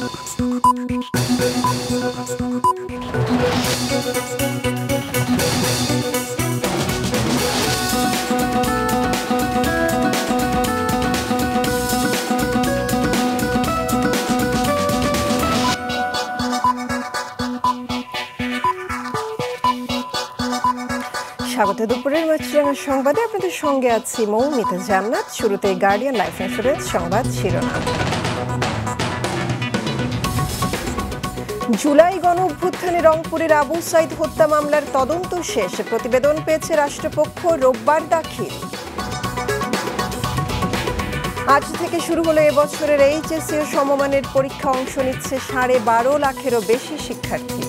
স্বাগত দুপুরের মাছরাঙা সংবাদে আপনাদের সঙ্গে আছি মৌমিতা জান্নাত। শুরুতে গার্ডিয়ান লাইফ ইন্স্যুরেন্স সংবাদ শিরোনাম। জুলাই গণ অভ্যুত্থানে রংপুরের আবু সাইদ হত্যা মামলার তদন্ত শেষ, প্রতিবেদন পেয়েছে রাষ্ট্রপক্ষ, রোববার দাখিল। আজ থেকে শুরু হলো এবছরের এইচএসসি ও সমমানের পরীক্ষা, অংশ নিচ্ছে 12.5 লাখেরও বেশি শিক্ষার্থী।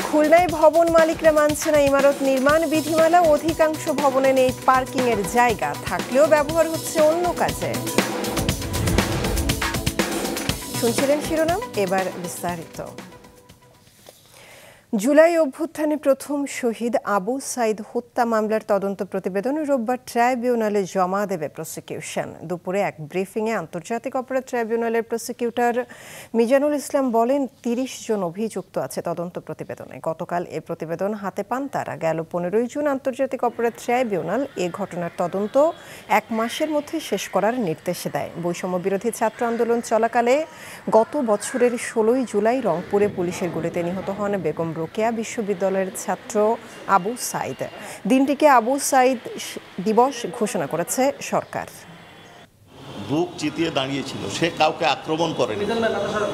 খুলনায় ভবন মালিকরা মানছে না ইমারত নির্মাণ বিধিমালা, অধিকাংশ ভবনে নেই পার্কিং এর জায়গা, থাকলেও ব্যবহার হচ্ছে অন্য কাজে। শুনছিলেন শিরোনাম, এবার বিস্তারিত। জুলাই অভ্যুত্থানে প্রথম শহীদ আবু সাইদ হত্যা মামলার তদন্ত প্রতিবেদন রোববার ট্রাইব্যুনালে জমা দেবে প্রসিকিউশন। দুপুরে এক ব্রিফিংয়ে আন্তর্জাতিক অপরাধ ট্রাইব্যুনালের প্রসিকিউটর মিজানুল ইসলাম বলেন, 30 জন অভিযুক্ত আছে তদন্ত প্রতিবেদনে। গতকাল এ প্রতিবেদন হাতে পান তারা। গেল 15 জুন আন্তর্জাতিক অপরাধ ট্রাইব্যুনাল এ ঘটনার তদন্ত 1 মাসের মধ্যে শেষ করার নির্দেশ দেয়। বৈষম্য বিরোধী ছাত্র আন্দোলন চলাকালে গত বছরের 16 জুলাই রংপুরে পুলিশের গুলিতে নিহত হন বেগম রোকেয়া বিশ্ববিদ্যালয়ের ছাত্র আবু সাইদ। দিনটিকে আবু সাইদ দিবস ঘোষণা করেছে সরকার। বুক চিতিয়ে দাঁড়িয়েছিল, সে কাউকে আক্রমণ করেনি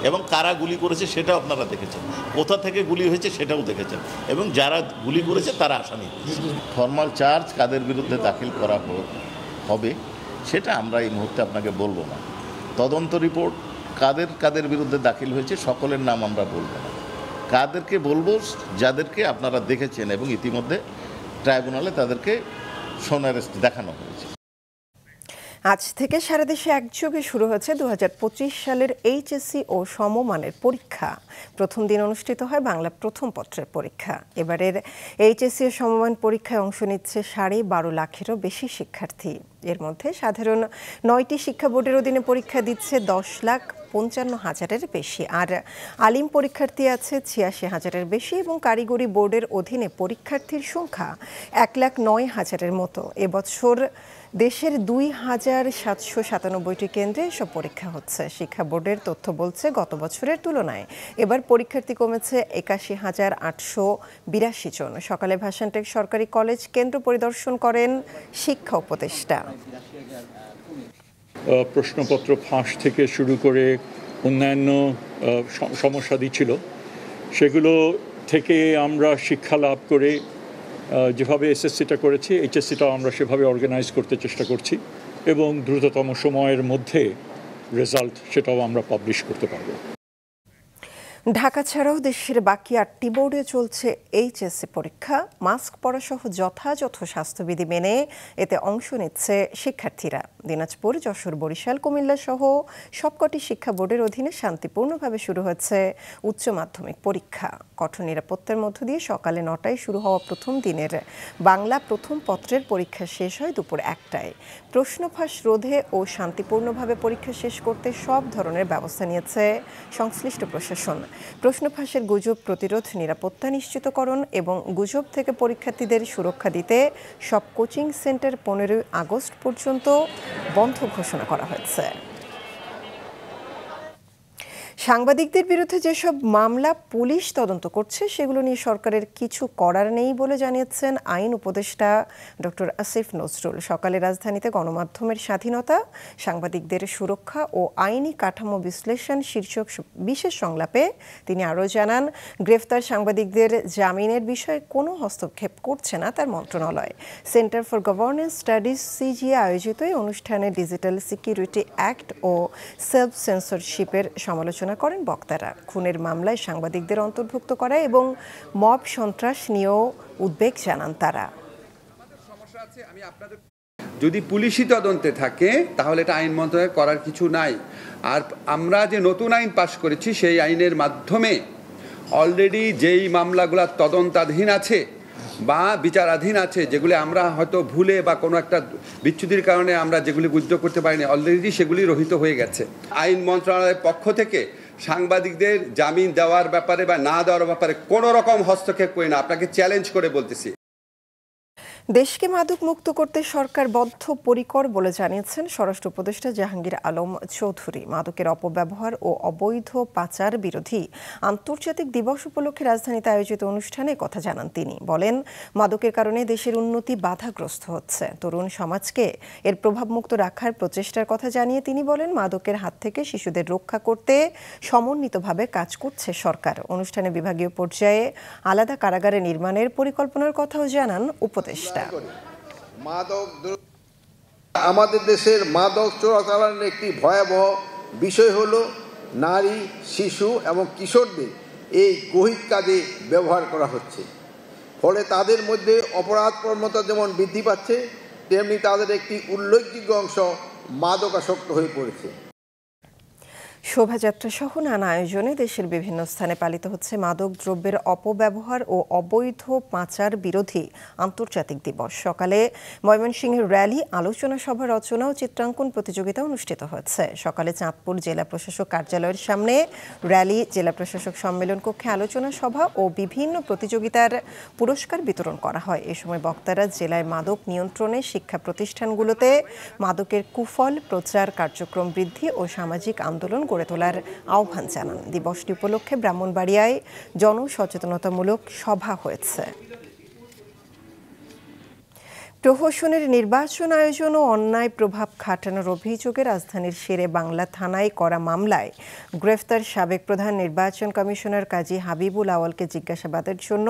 এবং কারা গুলি করেছে সেটাও আপনারা দেখেছেন, কোথা থেকে গুলি হয়েছে সেটাও দেখেছেন, এবং যারা গুলি করেছে তারা আসামি। ফর্মাল চার্জ কাদের বিরুদ্ধে দাখিল করা হবে সেটা আমরা এই মুহূর্তে আপনাকে বলবো না। তদন্ত রিপোর্ট কাদের কাদের বিরুদ্ধে দাখিল হয়েছে সকলের নাম আমরা বলবো না। কাদেরকে বলবো, যাদেরকে আপনারা দেখেছেন এবং ইতিমধ্যে ট্রাইব্যুনালে তাদেরকে সোনারেস্ট দেখানো হয়েছে। আজ থেকে সারা দেশে একযোগে শুরু হয়েছে 2025 সালের এইচএসসি ও সমমানের পরীক্ষা। প্রথম দিন অনুষ্ঠিত হয় বাংলা প্রথম পত্রের পরীক্ষা। এবারের এইচএসসি ও সমমান পরীক্ষায় অংশ নিচ্ছে 12.5 লাখেরও বেশি শিক্ষার্থী। এর মধ্যে সাধারণ 9টি শিক্ষা বোর্ডের অধীনে পরীক্ষা দিচ্ছে 10,55,000-এর বেশি, আর আলিম পরীক্ষার্থী আছে 86,000-এর বেশি, এবং কারিগরি বোর্ডের অধীনে পরীক্ষার্থীর সংখ্যা 1,09,000-এর মতো। এবছর দেশের 2,797টি কেন্দ্রে এসব পরীক্ষা হচ্ছে। শিক্ষা বোর্ডের তথ্য বলছে, গত বছরের তুলনায় এবার পরীক্ষার্থী কমেছে 81,882 জন। সকালে ভাসানটেক সরকারি কলেজ কেন্দ্র পরিদর্শন করেন শিক্ষা উপদেষ্টা। প্রশ্নপত্র ফাঁস থেকে শুরু করে অন্যান্য সমস্যা দিচ্ছিল, সেগুলো থেকে আমরা শিক্ষা লাভ করে যেভাবে এসএসসিটা করেছি, এইচএসসিটাও আমরা সেভাবে অর্গানাইজ করতে চেষ্টা করছি, এবং দ্রুততম সময়ের মধ্যে রেজাল্ট সেটাও আমরা পাবলিশ করতে পারব। ঢাকা ছাড়াও দেশের বাকি 8টি বোর্ডে চলছে এইচএসসি পরীক্ষা। মাস্ক পরা সহ যথাযথ স্বাস্থ্যবিধি মেনে এতে অংশ নিচ্ছে শিক্ষার্থীরা। দিনাজপুর, যশোর, বরিশাল, কুমিল্লা সহ সবকটি শিক্ষা বোর্ডের অধীনে শান্তিপূর্ণভাবে শুরু হয়েছে উচ্চ মাধ্যমিক পরীক্ষা। কঠোর নিরাপত্তার মধ্য দিয়ে সকালে 9টায় শুরু হওয়া প্রথম দিনের বাংলা প্রথম পত্রের পরীক্ষা শেষ হয় দুপুর 1টায়। প্রশ্নফাঁস রোধে ও শান্তিপূর্ণভাবে পরীক্ষা শেষ করতে সব ধরনের ব্যবস্থা নিয়েছে সংশ্লিষ্ট প্রশাসন। প্রশ্ন ফাঁসের গুজব প্রতিরোধ, নিরাপত্তা নিশ্চিতকরণ এবং গুজব থেকে পরীক্ষার্থীদের সুরক্ষা দিতে সব কোচিং সেন্টার 15 আগস্ট পর্যন্ত বন্ধ ঘোষণা করা হয়েছে। সাংবাদিকদের বিরুদ্ধে যেসব মামলা পুলিশ তদন্ত করছে সেগুলো নিয়ে সরকারের কিছু করার নেই বলে জানিয়েছেন আইন উপদেষ্টা ডক্টর আসিফ নজরুল। সকালে রাজধানীতে গণমাধ্যমের স্বাধীনতা, সাংবাদিকদের সুরক্ষা ও আইনি কাঠামো বিশ্লেষণ শীর্ষক বিশেষ সংলাপে তিনি আরও জানান, গ্রেফতার সাংবাদিকদের জামিনের বিষয়ে কোনো হস্তক্ষেপ করছে না তার মন্ত্রণালয়। Centre for governance studies CGA আয়োজিত এই অনুষ্ঠানে ডিজিটাল সিকিউরিটি অ্যাক্ট ও সেলফ সেন্সরশিপের সমালোচনা করেন বক্তারা। খুনের মামলায় সাংবাদিকদের অন্তর্ভুক্ত করা এবং মব সন্ত্রাস নিয়েও উদ্বেগ জানান তারা। যদি পুলিশি তদন্তে থাকে তাহলে এটা আইন মন্ত্রণালয় করার কিছু নাই। আর আমরা যে নতুন আইন পাশ করেছি সেই আইনের মাধ্যমে অলরেডি যেই মামলাগুলো তদন্তাধীন আছে, বা বিচারাধীন আছে, যেগুলি আমরা হয়তো ভুলে বা কোনো একটা বিচ্যুতির কারণে আমরা যেগুলি উদ্যোগ করতে পারিনি, অলরেডি সেগুলি রহিত হয়ে গেছে। আইন মন্ত্রণালয়ের পক্ষ থেকে সাংবাদিকদের জামিন দেওয়ার ব্যাপারে বা না দেওয়ার ব্যাপারে কোনো রকম হস্তক্ষেপ করি না, আপনাকে চ্যালেঞ্জ করে বলতেছি। দেশকে মাদক মুক্ত করতে সরকার বদ্ধপরিকর বলে জানিয়েছেন স্বরাষ্ট্র উপদেষ্টা জাহাঙ্গীর আলম চৌধুরী। মাদকের অপব্যবহার ও অবৈধ পাচার বিরোধী আন্তর্জাতিক দিবস উপলক্ষে রাজধানীতে আয়োজিত অনুষ্ঠানে কথা জানান তিনি। বলেন, মাদকের কারণে দেশের উন্নতি বাধাগ্রস্ত হচ্ছে। তরুণ সমাজকে এর প্রভাবমুক্ত রাখার প্রচেষ্টার কথা জানিয়ে তিনি বলেন, মাদকের হাত থেকে শিশুদের রক্ষা করতে সমন্বিতভাবে কাজ করছে সরকার। অনুষ্ঠানে বিভাগীয় পর্যায়ে আলাদা কারাগারে নির্মাণের পরিকল্পনার কথাও জানান উপদেষ্টা। আমাদের দেশের মাদক চোরাচালানের একটি ভয়াবহ বিষয় হলো নারী, শিশু এবং কিশোরদের এই গহীন কাজে ব্যবহার করা হচ্ছে। ফলে তাদের মধ্যে অপরাধ প্রবণতা যেমন বৃদ্ধি পাচ্ছে, তেমনি তাদের একটি উল্লেখযোগ্য অংশ মাদকাসক্ত হয়ে পড়েছে। শোভাযাত্রা সহ নানা আয়োজনে দেশের বিভিন্ন স্থানে পালিত হচ্ছে মাদক দ্রব্যের অপব্যবহার ও অবৈধ পাচার বিরোধী আন্তর্জাতিক দিবস। সকালে ময়মনসিংহের র্যালি, আলোচনা সভা, রচনা ও চিত্রাঙ্কন প্রতিযোগিতা অনুষ্ঠিত হয়েছে। সকালে চাঁদপুর জেলা প্রশাসক কার্যালয়ের সামনে র্যালি, জেলা প্রশাসক সম্মেলন কক্ষে আলোচনা সভা ও বিভিন্ন প্রতিযোগিতার পুরস্কার বিতরণ করা হয়। এ সময় বক্তারা জেলায় মাদক নিয়ন্ত্রণে শিক্ষা প্রতিষ্ঠানগুলোতে মাদকের কুফল প্রচার কার্যক্রম বৃদ্ধি ও সামাজিক আন্দোলন গড়ে তোলার আহ্বান জানান। দিবসটি উপলক্ষে ব্রাহ্মণবাড়িয়ায় জনসচেতনতামূলক সভা হয়েছে। প্রহসনের নির্বাচন আয়োজন ও অন্যায় প্রভাব খাটানোর অভিযোগে রাজধানীর শেরে বাংলা থানায় করা মামলায় গ্রেফতার সাবেক প্রধান নির্বাচন কমিশনার কাজী হাবিবুল আওয়ালকে জিজ্ঞাসাবাদের জন্য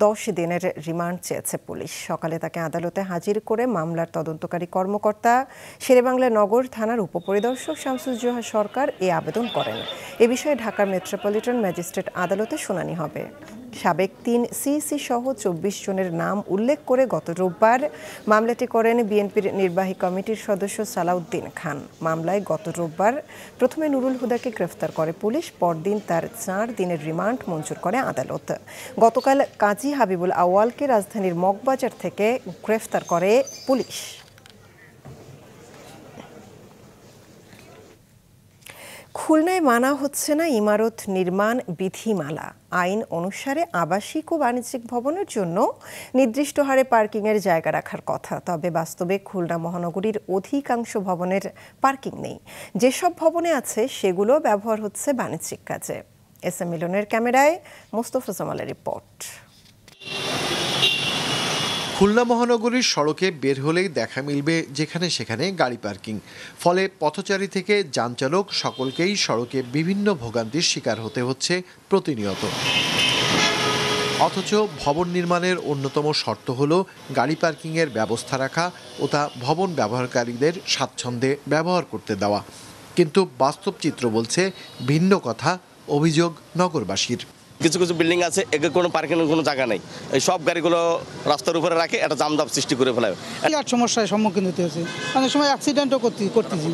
10 দিনের রিমান্ড চেয়েছে পুলিশ। সকালে তাকে আদালতে হাজির করে মামলার তদন্তকারী কর্মকর্তা শেরেবাংলা নগর থানার উপপরিদর্শক শামসুজ্জোহা সরকার এ আবেদন করেন। এ বিষয়ে ঢাকার মেট্রোপলিটন ম্যাজিস্ট্রেট আদালতে শুনানি হবে। সাবেক 3 সিইসি সহ 24 জনের নাম উল্লেখ করে গত রোববার মামলাটি করেন বিএনপির নির্বাহী কমিটির সদস্য সালাউদ্দিন খান। মামলায় গত রোববার প্রথমে নুরুল হুদাকে গ্রেফতার করে পুলিশ, পরদিন তার 4 দিনের রিমান্ড মঞ্জুর করে আদালত। গতকাল কাজী হাবিবুল আওয়ালকে রাজধানীর মগবাজার থেকে গ্রেফতার করে পুলিশ। খুলনায় মানা হচ্ছে না ইমারত নির্মাণ বিধিমালা। আইন অনুসারে আবাসিক ও বাণিজ্যিক ভবনের জন্য নির্দিষ্ট হারে পার্কিংয়ের জায়গা রাখার কথা। তবে বাস্তবে খুলনা মহানগরীর অধিকাংশ ভবনের পার্কিং নেই। যেসব ভবনে আছে সেগুলো ব্যবহার হচ্ছে বাণিজ্যিক কাজে। এস এম মিলনের ক্যামেরায় মোস্তফা জামালের রিপোর্ট। খুলনা মহানগরীর সড়কে বের হলেই দেখা মিলবে যেখানে সেখানে গাড়ি পার্কিং। ফলে পথচারী থেকে যানচালক সকলকেই সড়কে বিভিন্ন ভোগান্তির শিকার হতে হচ্ছে প্রতিনিয়ত। অথচ ভবন নির্মাণের অন্যতম শর্ত হল গাড়ি পার্কিংয়ের ব্যবস্থা রাখা ও তা ভবন ব্যবহারকারীদের স্বাচ্ছন্দ্যে ব্যবহার করতে দেওয়া। কিন্তু বাস্তব চিত্র বলছে ভিন্ন কথা, অভিযোগ নগরবাসীর। কিছু কিছু বিল্ডিং আছে, একে কোনো পার্কিংয়ের কোনো জায়গা নেই। এই সব গাড়িগুলো রাস্তার উপরে রাখে, একটা জামদাম সৃষ্টি করে ফেলায়। সমস্যার সম্মুখীন হতে হচ্ছে, অনেক সময় অ্যাক্সিডেন্টও করতেছি।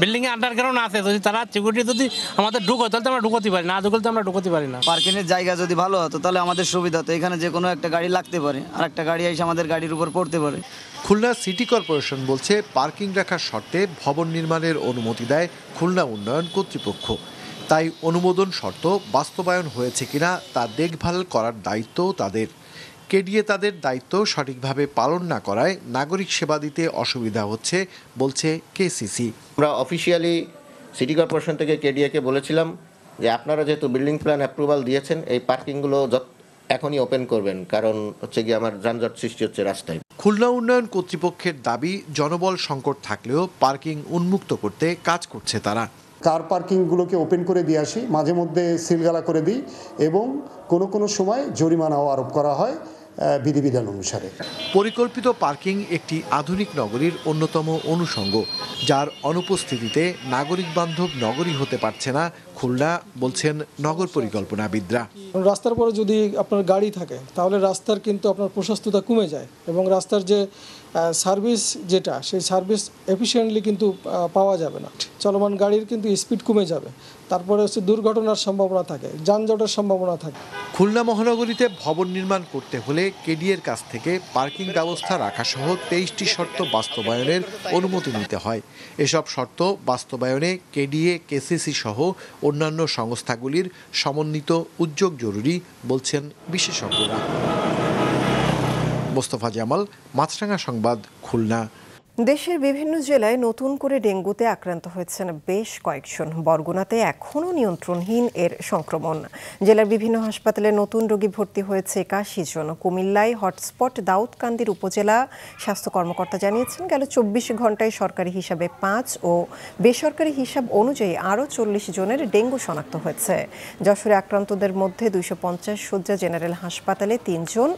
বিল্ডিং এ আন্ডারগ্রাউন্ড আছে, যদি তারা সিকিউরিটি যদি আমাদের ঢুকো তাহলে আমরা ঢুকতে পারি না, ঢুকলে আমরা ঢুকতে পারি না। পার্কিংয়ের জায়গা যদি ভালো হতো তাহলে আমাদের সুবিধা হতো। এখানে যে কোনো একটা গাড়ি লাগতে পারে, আর একটা গাড়ি এসে আমাদের গাড়ির উপর পড়তে পারে। খুলনা সিটি কর্পোরেশন বলছে পার্কিং রাখার শর্তে ভবন নির্মাণের অনুমতি দেয় খুলনা উন্নয়ন কর্তৃপক্ষ। তাই অনুমোদন শর্ত বাস্তবায়ন হয়েছে কিনা তা দেখভাল করার দায়িত্ব তাদের। কেডিএ তাদের দায়িত্ব সঠিকভাবে পালন না করায় নাগরিক সেবা দিতে অসুবিধা হচ্ছে বলছে কেসিসি। আমরা অফিসিয়ালি সিটি কর্পোরেশন থেকে কেডিএকে বলেছিলাম যে আপনারা যেহেতু বিল্ডিং প্ল্যান অ্যাপ্রুভাল দিয়েছেন, এই পার্কিংগুলো এখনই ওপেন করবেন, কারণ হচ্ছে কি আমার যানজট সৃষ্টি হচ্ছে রাস্তায়। খুলনা উন্নয়ন কর্তৃপক্ষের দাবি, জনবল সংকট থাকলেও পার্কিং উন্মুক্ত করতে কাজ করছে তারা। কার পার্কিংগুলোকে ওপেন করে দিয়ে আসি, মাঝে মধ্যে সিলগালা করে দিই এবং কোনো সময় জরিমানাও আরোপ করা হয় বিধিবিধান অনুসারে। পরিকল্পিত পার্কিং একটি আধুনিক নগরীর অন্যতম অনুষঙ্গ, যার অনুপস্থিতিতে নাগরিক বান্ধব নগরী হতে পারছে না খুলনা, বলছেন নগর পরিকল্পনাবিদরা। রাস্তার পরে যদি আপনার গাড়ি থাকে তাহলে রাস্তার কিন্তু আপনার প্রশস্ততা কমে যায় এবং রাস্তার যে সার্ভিস যেটা সেই সার্ভিস এফিশিয়েন্টলি কিন্তু পাওয়া যাবে না। চলমান গাড়ির কিন্তু স্পিড কমে যাবে, তারপরে হচ্ছে দুর্ঘটনার সম্ভাবনা থাকে, যানজটের সম্ভাবনা থাকে। খুলনা মহানগরীতে ভবন নির্মাণ করতে হলে কেডিএর কাছ থেকে পার্কিং ব্যবস্থা রাখা সহ 23টি শর্ত বাস্তবায়নের অনুমতি নিতে হয়। এসব শর্ত বাস্তবায়নে কেডিএ, কেসিসি সহ অন্যান্য সংস্থাগুলির সমন্বিত উদ্যোগ জরুরি, বলছেন বিশেষজ্ঞরা। মোস্তফা জামাল, মাছরাঙা সংবাদ, খুলনা। দেশের বিভিন্ন জেলায় নতুন করে ডেঙ্গুতে আক্রান্ত হয়েছেন বেশ কয়েকজন। বরগুনাতে এখনও নিয়ন্ত্রণহীন এর সংক্রমণ। জেলার বিভিন্ন হাসপাতালে নতুন রোগী ভর্তি হয়েছে 81 জন। কুমিল্লায় হটস্পট দাউদকান্দির উপজেলা স্বাস্থ্য কর্মকর্তা জানিয়েছেন, গেল 24 ঘন্টায় সরকারি হিসাবে 5 ও বেসরকারি হিসাব অনুযায়ী আরও 40 জনের ডেঙ্গু শনাক্ত হয়েছে। যশোরে আক্রান্তদের মধ্যে 250 শয্যা জেনারেল হাসপাতালে 3 জন,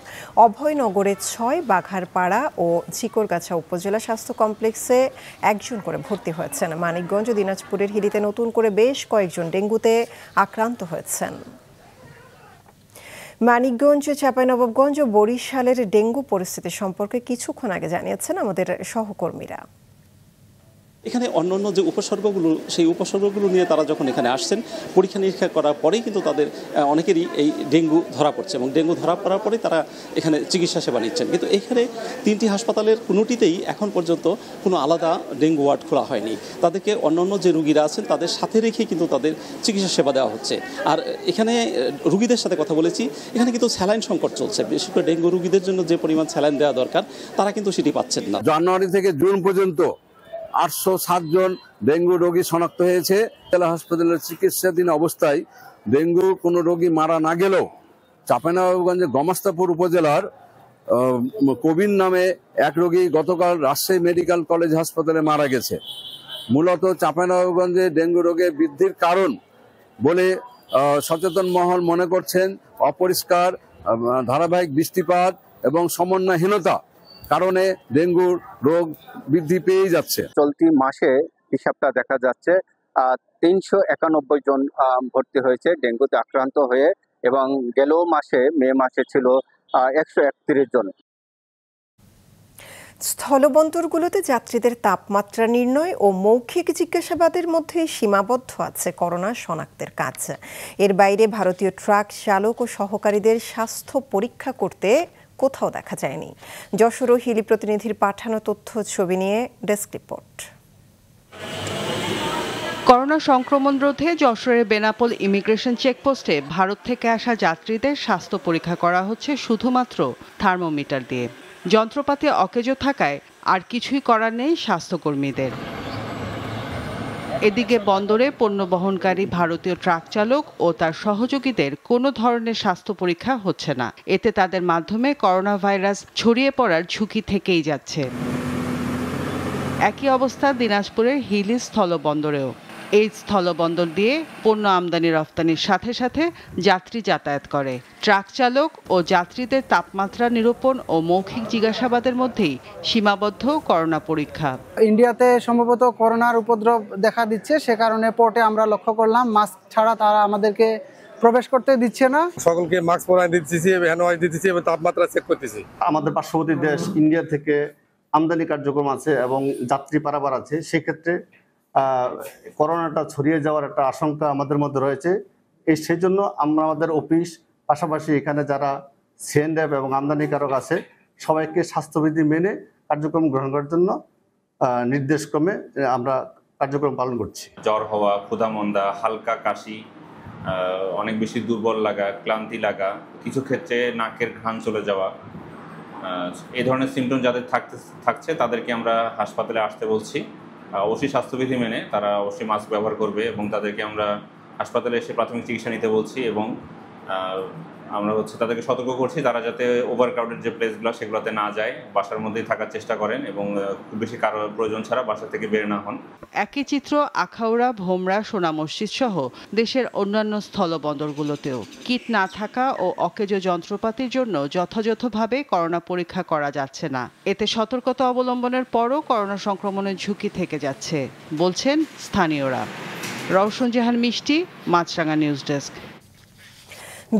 অভয়নগরে 6, বাঘারপাড়া ও ঝিকরগাছা উপজেলা স্বাস্থ্য কমপ্লেক্সে 1 জন করে ভর্তি হয়েছেন। মানিকগঞ্জ, দিনাজপুরের হিলিতে নতুন করে বেশ কয়েকজন ডেঙ্গুতে আক্রান্ত হয়েছেন। মানিকগঞ্জ, চাঁপাইনবাবগঞ্জ ও বরিশালের ডেঙ্গু পরিস্থিতি সম্পর্কে কিছুক্ষণ আগে জানিয়েছেন আমাদের সহকর্মীরা। এখানে অন্যান্য যে উপসর্গগুলো, সেই উপসর্গগুলো নিয়ে তারা যখন এখানে আসছেন, পরীক্ষা নিরীক্ষা করার পরেই কিন্তু তাদের অনেকেরই এই ডেঙ্গু ধরা পড়ছে এবং ডেঙ্গু ধরা পড়ার পরেই তারা এখানে চিকিৎসা সেবা নিচ্ছেন। কিন্তু এখানে 3টি হাসপাতালের কোনোটিতেই এখন পর্যন্ত কোনো আলাদা ডেঙ্গু ওয়ার্ড খোলা হয়নি। তাদেরকে অন্যান্য যে রুগীরা আছেন তাদের সাথে রেখেই কিন্তু তাদের চিকিৎসা সেবা দেওয়া হচ্ছে। আর এখানে রুগীদের সাথে কথা বলেছি, এখানে কিন্তু স্যালাইন সংকট চলছে। বিশেষ করে ডেঙ্গু রুগীদের জন্য যে পরিমাণ স্যালাইন দেওয়া দরকার তারা কিন্তু সেটি পাচ্ছেন না। জানুয়ারি থেকে জুন পর্যন্ত 807 জন ডেঙ্গু রোগী শনাক্ত হয়েছে। জেলা হাসপাতালের চিকিৎসাধীন অবস্থায় ডেঙ্গু কোনো রোগী মারা না গেলেও চাঁপাইনবাবগঞ্জের গমাস্তাপুর উপজেলার কবিন নামে এক রোগী গতকাল রাজশাহী মেডিকেল কলেজ হাসপাতালে মারা গেছে। মূলত চাঁপাইনবাবগঞ্জে ডেঙ্গু রোগের বৃদ্ধির কারণ বলে সচেতন মহল মনে করছেন অপরিষ্কার, ধারাবাহিক বৃষ্টিপাত এবং সমন্বয়হীনতা কারণে ডেঙ্গুর রোগ বৃদ্ধি পেয়ে যাচ্ছে। চলতি মাসে হিসাবটা দেখা যাচ্ছে 391 জন ভর্তি হয়েছে ডেঙ্গুতে আক্রান্ত হয়ে, এবং গেল মাসে মে মাসে ছিল 131 জন। স্থলবন্দরগুলোতে যাত্রীদের তাপমাত্রা নির্ণয় ও মৌখিক জিজ্ঞাসাবাদের মধ্যে সীমাবদ্ধ আছে করোনা শনাক্তের কাজ। এর বাইরে ভারতীয় ট্রাক চালক ও সহকারীদের স্বাস্থ্য পরীক্ষা করতে কোথাও দেখা যায়নি। যশোর ও হিলি প্রতিনিধির পাঠানো তথ্য ছবি নিয়ে ডেস্ক রিপোর্ট। করোনা সংক্রমণ রোধে যশোরের বেনাপোল ইমিগ্রেশন চেকপোস্টে ভারত থেকে আসা যাত্রীদের স্বাস্থ্য পরীক্ষা করা হচ্ছে শুধুমাত্র থার্মোমিটার দিয়ে। যন্ত্রপাতি অকেজো থাকায় আর কিছুই করার নেই স্বাস্থ্যকর্মীদের। এদিকে বন্দরে পণ্য বহনকারী ভারতীয় ট্রাক চালক ও তার সহযোগীদের কোনো ধরনের স্বাস্থ্য পরীক্ষা হচ্ছে না। এতে তাদের মাধ্যমে করোনা ভাইরাস ছড়িয়ে পড়ার ঝুঁকি থেকেই যাচ্ছে। একই অবস্থা দিনাজপুরের হিলি স্থলবন্দরেও। এই স্থলবন্দর দিয়ে পণ্য আমদানি রফতানির সাথে সাথে যাত্রী যাতায়াত করে। ট্রাক চালক ও যাত্রীদের তাপমাত্রা নিরূপণ ও মৌখিক জিজ্ঞাসাবাদের মধ্যেই সীমাবদ্ধ করোনা পরীক্ষা। ইন্ডিয়াতে সম্ভবত করোনার উপদ্রব দেখা দিচ্ছে, সে কারণে পোর্টে আমরা লক্ষ্য করলাম মাস্ক ছাড়া তারা আমাদেরকে প্রবেশ করতে দিচ্ছে না। সকলকে মাস্ক পরায় দিতেছি, হ্যান্ড ওয়াশ দিতেছি এবং তাপমাত্রা চেক করতেছি। আমাদের পার্শ্ববর্তী দেশ ইন্ডিয়া থেকে আমদানি কার্যক্রম আছে এবং যাত্রী পারাবার আছে, সেক্ষেত্রে করোনাটা ছড়িয়ে যাওয়ার একটা আশঙ্কা আমাদের মধ্যে রয়েছে। সেই জন্য আমরা আমাদের অফিস, পাশাপাশি এখানে যারা সিএনএফ এবং আমদানিকারক আছে, সবাইকে স্বাস্থ্যবিধি মেনে কার্যক্রম গ্রহণ করার জন্য নির্দেশক্রমে আমরা কার্যক্রম পালন করছি। জ্বর হওয়া, ক্ষুধামন্দা, হালকা কাশি, অনেক বেশি দুর্বল লাগা, ক্লান্তি লাগা, কিছু ক্ষেত্রে নাকের ঘ্রাণ চলে যাওয়া, এই ধরনের সিমটম যাদের থাকছে তাদেরকে আমরা হাসপাতালে আসতে বলছি। অবশ্যই স্বাস্থ্যবিধি মেনে তারা অবশ্যই মাস্ক ব্যবহার করবে এবং তাদেরকে আমরা হাসপাতালে এসে প্রাথমিক চিকিৎসা নিতে বলছি এবং আমরা তাদেরকে সতর্ক করছি তারা যাতে ওভারক্রাউডেড যে প্লেসগুলো সেগুলোতে না যায়, বাসার মধ্যেই থাকার চেষ্টা করেন এবং খুব বেশি কারো প্রয়োজন ছাড়া বাসা থেকে বের না হন। একই চিত্র আখাউড়া, ভোমরা, সোনা মসজিদ সহ দেশের অন্যান্য স্থলবন্দরগুলোতেও। কিট না থাকা ও অকেজো যন্ত্রপাতির জন্য যথাযথভাবে করোনা পরীক্ষা করা যাচ্ছে না। এতে সতর্কতা অবলম্বনের পরও করোনা সংক্রমণের ঝুঁকি থেকে যাচ্ছে বলছেন স্থানীয়রা। রওশন জাহান মিষ্টি, মাছরাঙা নিউজ ডেস্ক।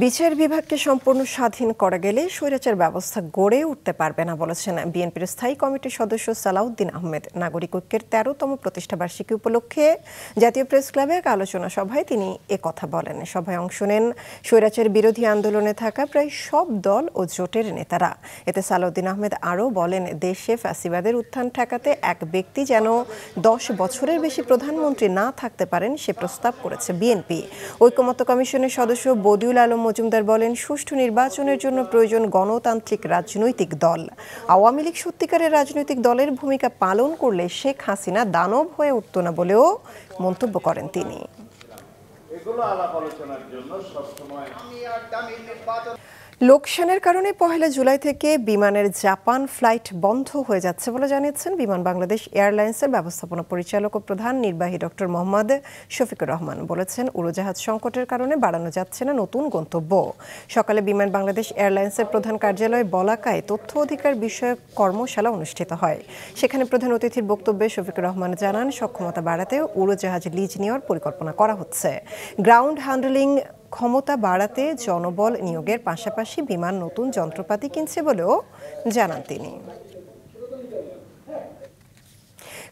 বিচার বিভাগকে সম্পূর্ণ স্বাধীন করা গেলে স্বৈরাচার ব্যবস্থা গড়ে উঠতে পারবে না বলেছেন বিএনপির স্থায়ী কমিটির সদস্য সালাউদ্দিন আহমেদ। নাগরিক ঐক্যের 13তম প্রতিষ্ঠাবার্ষিকী উপলক্ষে জাতীয় প্রেস ক্লাবে এক আলোচনা সভায় তিনি কথা বলেন। সভায় অংশ নেন স্বৈরাচার বিরোধী আন্দোলনে থাকা প্রায় সব দল ও জোটের নেতারা। এতে সালাউদ্দিন আহমেদ আরও বলেন, দেশে ফ্যাসিবাদের উত্থান ঠেকাতে এক ব্যক্তি যেন 10 বছরের বেশি প্রধানমন্ত্রী না থাকতে পারেন সে প্রস্তাব করেছে বিএনপি। ঐকমত্য কমিশনের সদস্য বদিউল আলম মজুমদার বলেন, সুষ্ঠু নির্বাচনের জন্য প্রয়োজন গণতান্ত্রিক রাজনৈতিক দল। আওয়ামী লীগ সত্যিকারের রাজনৈতিক দলের ভূমিকা পালন করলে শেখ হাসিনা দানব হয়ে উঠত না বলেও মন্তব্য করেন তিনি। লোকসানের কারণে 1 জুলাই থেকে বিমানের জাপান ফ্লাইট বন্ধ হয়ে যাচ্ছে বলে জানিয়েছেন বিমান বাংলাদেশ এয়ারলাইন্সের ব্যবস্থাপনা পরিচালক ও প্রধান নির্বাহী ডক্টর মোহাম্মদ শফিকুর রহমান। বলেছেন, উড়োজাহাজ সংকটের কারণে বাড়ানো যাচ্ছে না নতুন গন্তব্য। সকালে বিমান বাংলাদেশ এয়ারলাইন্সের প্রধান কার্যালয় বলাকায় তথ্য অধিকার বিষয়ক কর্মশালা অনুষ্ঠিত হয়। সেখানে প্রধান অতিথির বক্তব্যে শফিকুর রহমান জানান, সক্ষমতা বাড়াতে উড়োজাহাজ লিজ নেওয়ার পরিকল্পনা করা হচ্ছে। গ্রাউন্ড হ্যান্ডলিং ক্ষমতা বাড়াতে জনবল নিয়োগের পাশাপাশি বিমান নতুন যন্ত্রপাতি কিনছে বলেও জানান তিনি।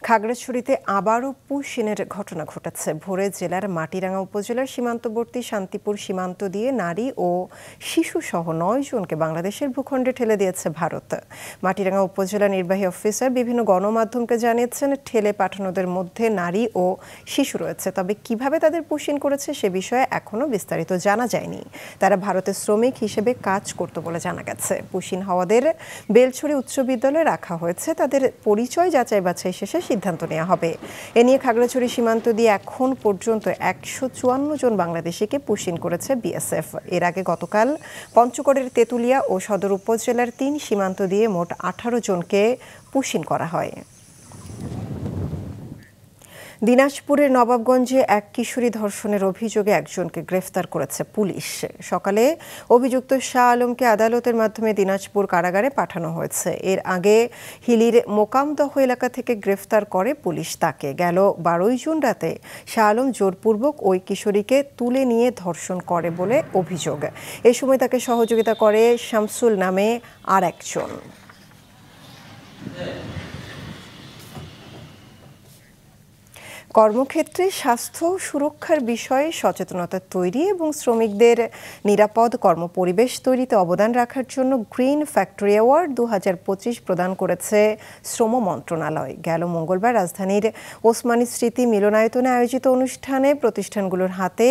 খাগড়াছড়িতে আবারও পুশিনের ঘটনা ঘটেছে। ভোরে জেলার মাটিরাঙ্গা উপজেলার সীমান্তবর্তী শান্তিপুর সীমান্ত দিয়ে নারী ও শিশু সহ 9 জনকে বাংলাদেশের ভূখণ্ডে ঠেলে দিয়েছে ভারত। মাটিরাঙ্গা উপজেলা নির্বাহী অফিসার বিভিন্ন গণমাধ্যমকে জানিয়েছেন, ঠেলে পাঠানোদের মধ্যে নারী ও শিশু রয়েছে। তবে কিভাবে তাদের পুশিন করেছে সে বিষয়ে এখনও বিস্তারিত জানা যায়নি। তারা ভারতের শ্রমিক হিসেবে কাজ করত বলে জানা গেছে। পুশিন হওয়াদের বেলছড়ি উচ্চ বিদ্যালয়ে রাখা হয়েছে। তাদের পরিচয় যাচাই বাছাই শেষে সিদ্ধান্ত নেওয়া হবে। এ নিয়ে খাগড়াছড়ি সীমান্ত দিয়ে এখন পর্যন্ত 154 জন বাংলাদেশিকে পুশিন করেছে বিএসএফ। এর আগে গতকাল পঞ্চগড়ের তেঁতুলিয়া ও সদর উপজেলার 3 সীমান্ত দিয়ে মোট 18 জনকে পুশিন করা হয়। দিনাজপুরের নবাবগঞ্জে এক কিশোরী ধর্ষণের অভিযোগে একজনকে গ্রেফতার করেছে পুলিশ। সকালে অভিযুক্ত শাহ আলমকে আদালতের মাধ্যমে দিনাজপুর কারাগারে পাঠানো হয়েছে। এর আগে হিলির মোকামদহ এলাকা থেকে গ্রেফতার করে পুলিশ তাকে। গেল 12 জুন রাতে শাহ আলম জোরপূর্বক ওই কিশোরীকে তুলে নিয়ে ধর্ষণ করে বলে অভিযোগ। এ সময় তাকে সহযোগিতা করে শামসুল নামে আর একজন। কর্মক্ষেত্রে স্বাস্থ্য সুরক্ষার বিষয়ে সচেতনতা তৈরি এবং শ্রমিকদের নিরাপদ কর্মপরিবেশ তৈরিতে অবদান রাখার জন্য গ্রিন ফ্যাক্টরি অ্যাওয়ার্ড 2025 প্রদান করেছে শ্রম মন্ত্রণালয়। গেল মঙ্গলবার রাজধানীর ওসমানী স্মৃতি মিলনায়তনে আয়োজিত অনুষ্ঠানে প্রতিষ্ঠানগুলোর হাতে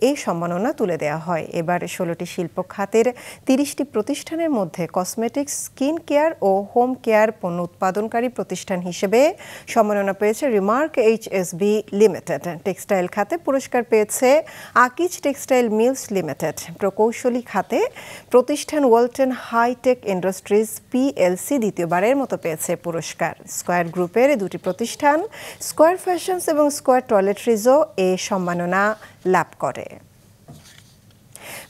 এই সম্মাননা তুলে দেওয়া হয়। এবার 16টি শিল্প খাতের 30টি প্রতিষ্ঠানের মধ্যে কসমেটিক্স, স্কিন কেয়ার ও হোম কেয়ার পণ্য উৎপাদনকারী প্রতিষ্ঠান হিসেবে সম্মাননা পেয়েছে রিমার্ক HSB লিমিটেড। টেক্সটাইল খাতে পুরস্কার পেয়েছে আকিজ টেক্সটাইল মিলস লিমিটেড। প্রকৌশলী খাতে প্রতিষ্ঠান ওয়ালটন হাইটেক ইন্ডাস্ট্রিজ PLC দ্বিতীয়বারের মতো পেয়েছে পুরস্কার। স্কয়ার গ্রুপের 2টি প্রতিষ্ঠান স্কয়ার ফ্যাশনস এবং স্কয়ার টয়লেট্রিজও এ সম্মাননা লাভ করে।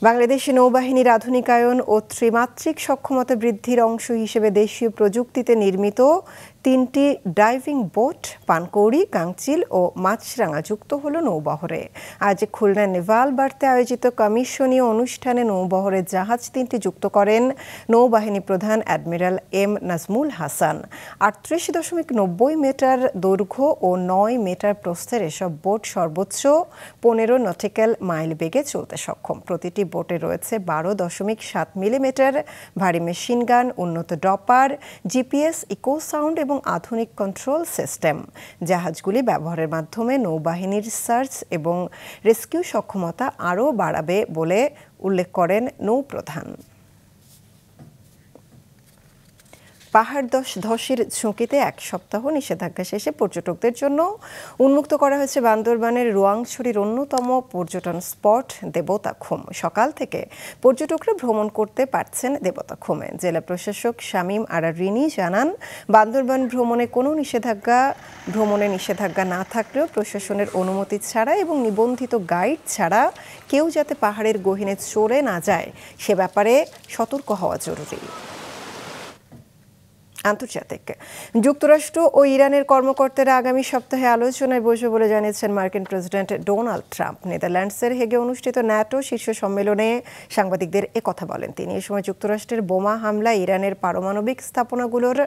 বাংলাদেশে নৌবাহিনীর আধুনিকায়ন ও ত্রিমাত্রিক সক্ষমতা বৃদ্ধির অংশ হিসেবে দেশীয় প্রযুক্তিতে নির্মিত 3টি ডাইভিং বোট পানকৌড়ি, গাংচিল ও মাছরাঙা যুক্ত হলো নৌবহরে। আজ খুলনা নেভাল বার্তে আয়োজিত কমিশনীয় অনুষ্ঠানে নৌবহরের জাহাজ 3টি যুক্ত করেন নৌবাহিনী প্রধান admiral M Nazmul Hasan. 38.90 metre দৈর্ঘ্য ও 9 মিটার প্রস্থের এসব বোট সর্বোচ্চ 15 নটিক্যাল মাইল বেগে চলতে সক্ষম। প্রতিটি বোটে রয়েছে 12.7 মিলিমিটার ভারী মেশিনগান, উন্নত ডপার, GPS, ইকো সাউন্ড এবং আধুনিক কন্ট্রোল সিস্টেম। জাহাজগুলি ব্যবহারের মাধ্যমে নৌবাহিনীর সার্চ এবং রেস্কিউ সক্ষমতা আরও বাড়াবে বলে উল্লেখ করেন নৌপ্রধান। পাহাড় ধসের ঝুঁকিতে 1 সপ্তাহ নিষেধাজ্ঞা শেষে পর্যটকদের জন্য উন্মুক্ত করা হয়েছে বান্দরবানের রোয়াংছড়ির অন্যতম পর্যটন স্পট দেবতাখুম। সকাল থেকে পর্যটকরা ভ্রমণ করতে পারছেন দেবতাখুমে। জেলা প্রশাসক শামীম আরার রিনি জানান, বান্দরবান ভ্রমণে নিষেধাজ্ঞা না থাকলেও প্রশাসনের অনুমতি ছাড়া এবং নিবন্ধিত গাইড ছাড়া কেউ যাতে পাহাড়ের গহীনে চড়ে না যায় সে ব্যাপারে সতর্ক হওয়া জরুরি। আন্তর্জাতিক যুক্তরাষ্ট্র ও ইরানের কর্মকর্তারা আগামী সপ্তাহে আলোচনায় বসবে বলে জানিয়েছেন মার্কিন প্রেসিডেন্ট ডোনাল্ড ট্রাম্প। নেদারল্যান্ডসের হেগে অনুষ্ঠিত ন্যাটো শীর্ষ সম্মেলনে সাংবাদিকদের একথা বলেন তিনি। এ সময় যুক্তরাষ্ট্রের বোমা হামলায় ইরানের পারমাণবিক স্থাপনাগুলোর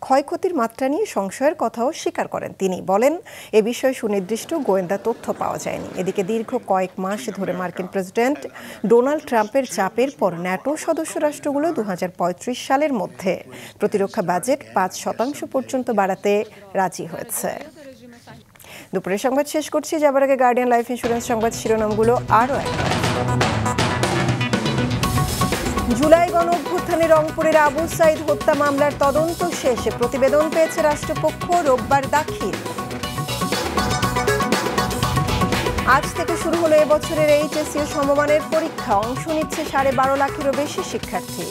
ক্ষয়ক্ষতির মাত্রা নিয়ে সংশয়ের কথাও স্বীকার করেন তিনি। বলেন, এ বিষয়ে সুনির্দিষ্ট গোয়েন্দা তথ্য পাওয়া যায়নি। এদিকে দীর্ঘ কয়েক মাস ধরে মার্কিন প্রেসিডেন্ট ডোনাল্ড ট্রাম্পের চাপের পর ন্যাটো সদস্য রাষ্ট্রগুলো 2035 সালের মধ্যে প্রতিরক্ষা বাজেট 5% পর্যন্ত বাড়াতে রাজি হয়েছে। দুপুরের সংবাদ শেষ করছি, যাবার আগে গার্ডিয়ান লাইফ ইন্স্যুরেন্স সংবাদ শিরোনামগুলো আরও একবার। জুলাই গণঅভ্যুত্থানে রংপুরের আবু সাইদ হত্যা মামলার তদন্ত শেষে প্রতিবেদন পেয়েছে রাষ্ট্রপক্ষ, রোববার দাখিল। আজ থেকে শুরু হলো এবছরের এইচএসসি ও সমমানের পরীক্ষা, অংশ নিচ্ছে 12.5 লাখেরও বেশি শিক্ষার্থী।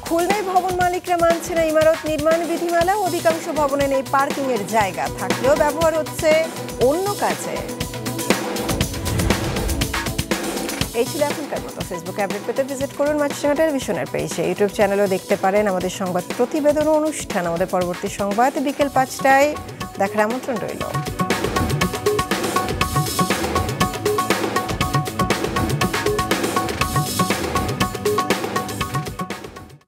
খুলনায় ভবন মালিকরা মানছে না ইমারত নির্মাণ বিধিমালা, অধিকাংশ ভবনে নেই পার্কিং এর জায়গা, থাকলেও ব্যবহার হচ্ছে অন্য কাজে। এই ছিল এখনকার মতো। ফেসবুক আপডেট পেতে ভিজিট করুন মাছরাঙা টেলিভিশনের পেজে। ইউটিউব চ্যানেলও দেখতে পারেন আমাদের সংবাদ প্রতিবেদন অনুষ্ঠান। আমাদের পরবর্তী সংবাদ বিকেল 5টায় দেখার আমন্ত্রণ রইল।